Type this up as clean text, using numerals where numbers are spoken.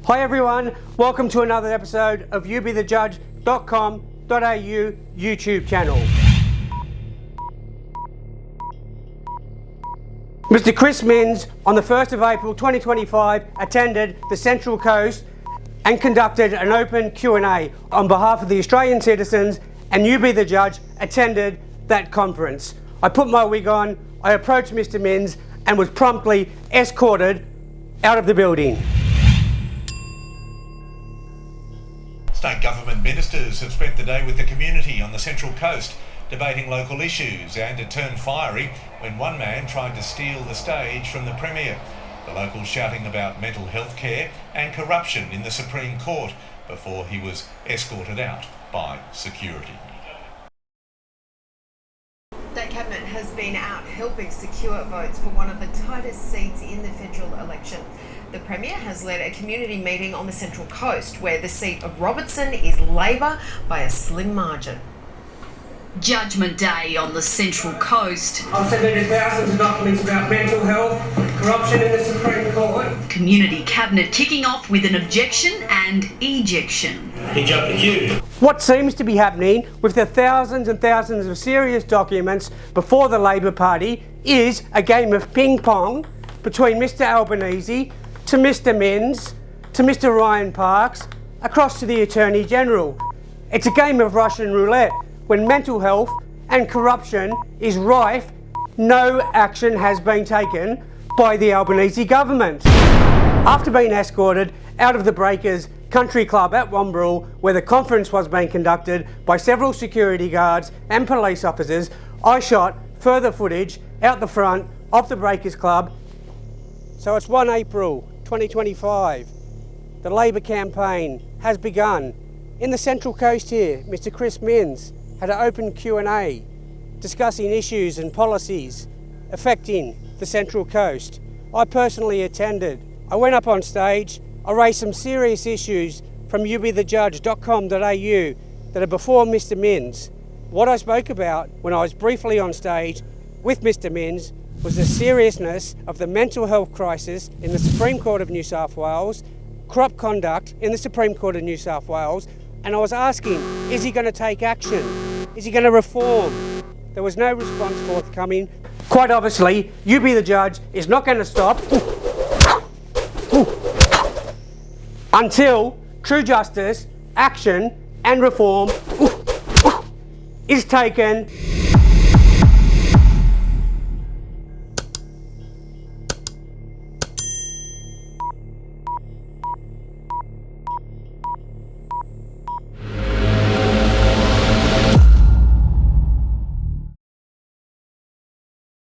Hi everyone, welcome to another episode of youbethejudge.com.au YouTube channel. Mr. Chris Minns on the 1st of April 2025 attended the Central Coast and conducted an open Q&A on behalf of the Australian citizens, and You Be The Judge attended that conference. I put my wig on, I approached Mr. Minns and was promptly escorted out of the building. State government ministers have spent the day with the community on the Central Coast, debating local issues, and it turned fiery when one man tried to steal the stage from the Premier. The locals shouting about mental health care and corruption in the Supreme Court before he was escorted out by security. State Cabinet has been out helping secure votes for one of the tightest seats in the federal election. The Premier has led a community meeting on the Central Coast where the seat of Robertson is Labor by a slim margin. Judgment Day on the Central Coast. I've submitted thousands of documents about mental health, corruption in the Supreme Court. Community Cabinet kicking off with an objection and ejection. He jumped the queue. What seems to be happening with the thousands and thousands of serious documents before the Labor Party is a game of ping pong between Mr. Albanese to Mr. Minns to Mr. Ryan Parks across to the Attorney General. It's a game of Russian roulette. When mental health and corruption is rife, no action has been taken by the Albanese government. After being escorted out of the Breakers Country Club at Wombrel, where the conference was being conducted by several security guards and police officers, I shot further footage out the front of the Breakers Club. So it's 1 April 2025. The Labor campaign has begun. In the Central Coast here, Mr. Chris Minns had an open Q&A discussing issues and policies affecting the Central Coast. I personally attended. I went up on stage, I raised some serious issues from youbethejudge.com.au that are before Mr. Minns. What I spoke about when I was briefly on stage with Mr. Minns was the seriousness of the mental health crisis in the Supreme Court of New South Wales, corrupt conduct in the Supreme Court of New South Wales, and I was asking, is he going to take action? Is he going to reform? There was no response forthcoming. Quite obviously, You Be The Judge is not going to stop until true justice, action and reform is taken